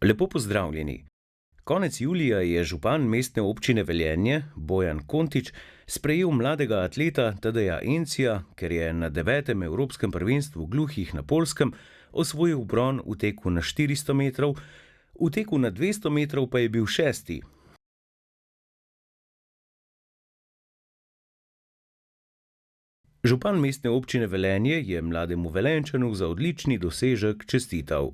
Lepo pozdravljeni. Konec julija je župan mestne občine Velenje, Bojan Kontič, sprejel mladega atleta Tadeja Encija, ker je na 9. Evropskem prvenstvu gluhih na Poljskem osvojil bron v teku na 400 metrov, v teku na 200 metrov pa je bil 6. Župan mestne občine Velenje je mlademu Velenjčanu za odlični dosežek čestital.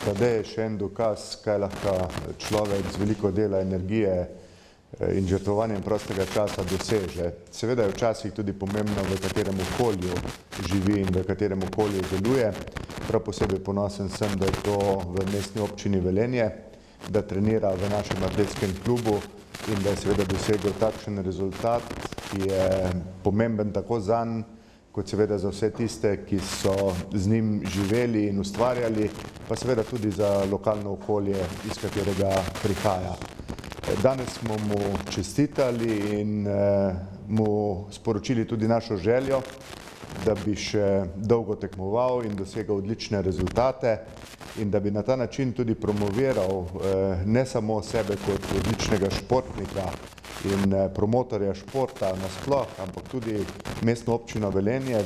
Tadej je še en dokaz, kaj lahko človek z veliko dela, energije in žrtvovanjem prostega časa doseže. Seveda je včasih tudi pomembno, v katerem okolju živi in v katerem okolju deluje. Prav posebej ponosen sem, da je to v mestni občini Velenje, da trenira v našem atletskem klubu in da je seveda dosegel takšen rezultat, ki je pomemben tako zanj, kot seveda za vse tiste, ki so z njim živeli in ustvarjali, pa seveda tudi za lokalno okolje, iz katerega prihaja. Danes smo mu čestitali in mu sporočili tudi našo željo, da bi še dolgo tekmoval in dosegal odlične rezultate in da bi na ta način tudi promoviral ne samo sebe kot odličnega športnika in promotorja športa nasploh, ampak tudi mestno občino Velenje.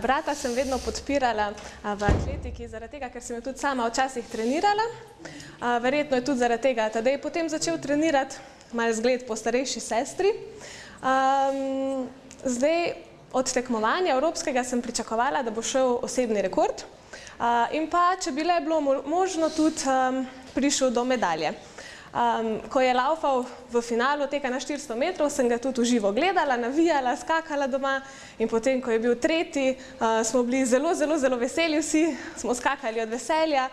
Brata sem vedno podpirala v atletiki, zaradi tega, ker sem jo tudi sama včasih trenirala. Verjetno je tudi zaradi tega Tadej potem začel trenirati, malo zgled po starejši sestri. Zdaj, od tekmovanja evropskega sem pričakovala, da bo šel osebni rekord in pa, če bi le bilo možno, tudi prišel do medalje. Ko je laufal v finalu teka na 400 metrov, sem ga tudi v živo gledala, navijala, skakala doma in potem, ko je bil tretji, smo bili zelo veseli vsi, smo skakali od veselja.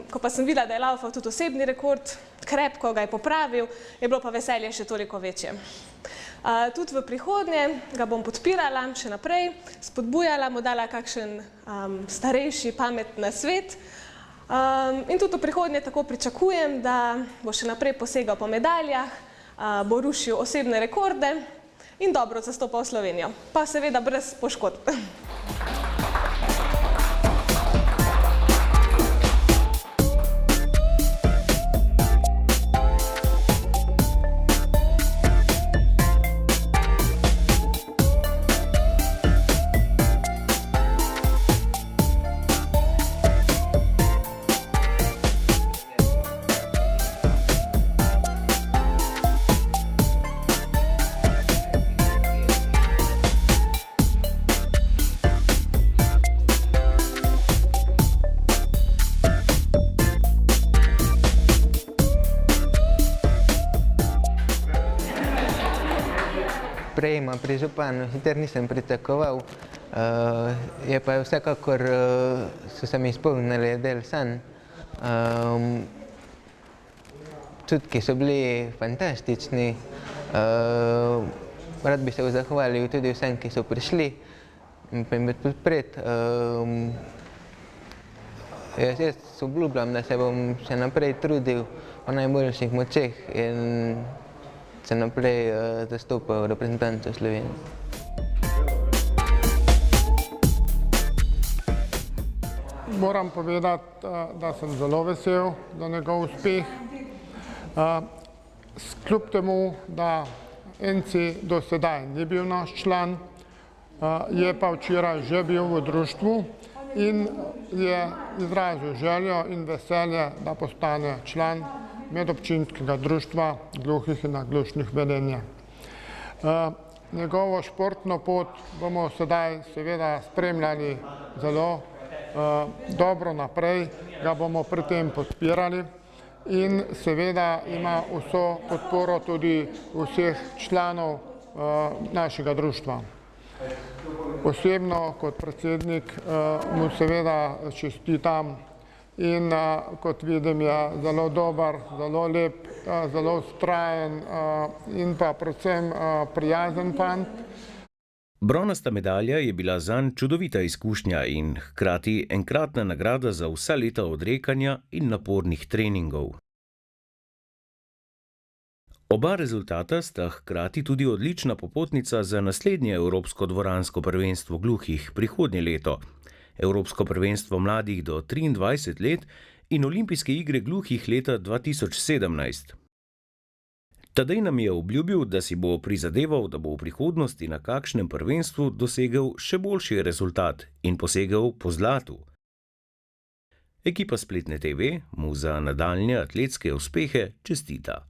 Ko pa sem videla, da je laufal tudi osebni rekord, krepko ga je popravil, je bilo pa veselje še toliko večje. Tudi v prihodnje ga bom podpirala še naprej, spodbujala, mu dala kakšen starejši, pameten nasvet. In tudi v prihodnje tako pričakujem, da bo še naprej posegal po medaljah, bo rušil osebne rekorde in dobro zastopal Slovenijo, pa seveda brez poškodb. Prejema pri županu sicer nisem pričakoval, je pa vsekakor so se mi izpolnili del sanj. Čutki so bili fantastični, rad bi se zahvalil tudi vsem, ki so prišli in pa me podpreti. Jaz obljubljam, da se bom še naprej trudil po najboljših močeh in se naprej zastopal reprezentanco Slovenije. Moram povedati, da sem zelo vesel za njegov uspeh. Kljub temu, da Enci do sedaj ni bil naš član, je pa včeraj že bil v društvu in je izrazil željo in veselje, da postane član medobčinskega društva gluhih in naglušnih Velenja. Njegovo športno pot bomo sedaj seveda spremljali zelo dobro naprej, ga bomo pri tem podpirali in seveda ima vso podporo tudi vseh članov našega društva. Osebno kot predsednik mu seveda čestitam in kot vidim je zelo dober, zelo lep, zelo vztrajen in pa predvsem prijazen fant. Bronasta medalja je bila zanj čudovita izkušnja in hkrati enkratna nagrada za vsa leta odrekanja in napornih treningov. Oba rezultata sta hkrati tudi odlična popotnica za naslednje Evropsko dvoransko prvenstvo gluhih prihodnje leto, Evropsko prvenstvo mladih do 23 let in Olimpijske igre gluhih leta 2017. Tadej nam je obljubil, da si bo prizadeval, da bo v prihodnosti na kakšnem prvenstvu dosegel še boljši rezultat in posegel po zlatu. Ekipa Spletne TV mu za nadaljnje atletske uspehe čestita.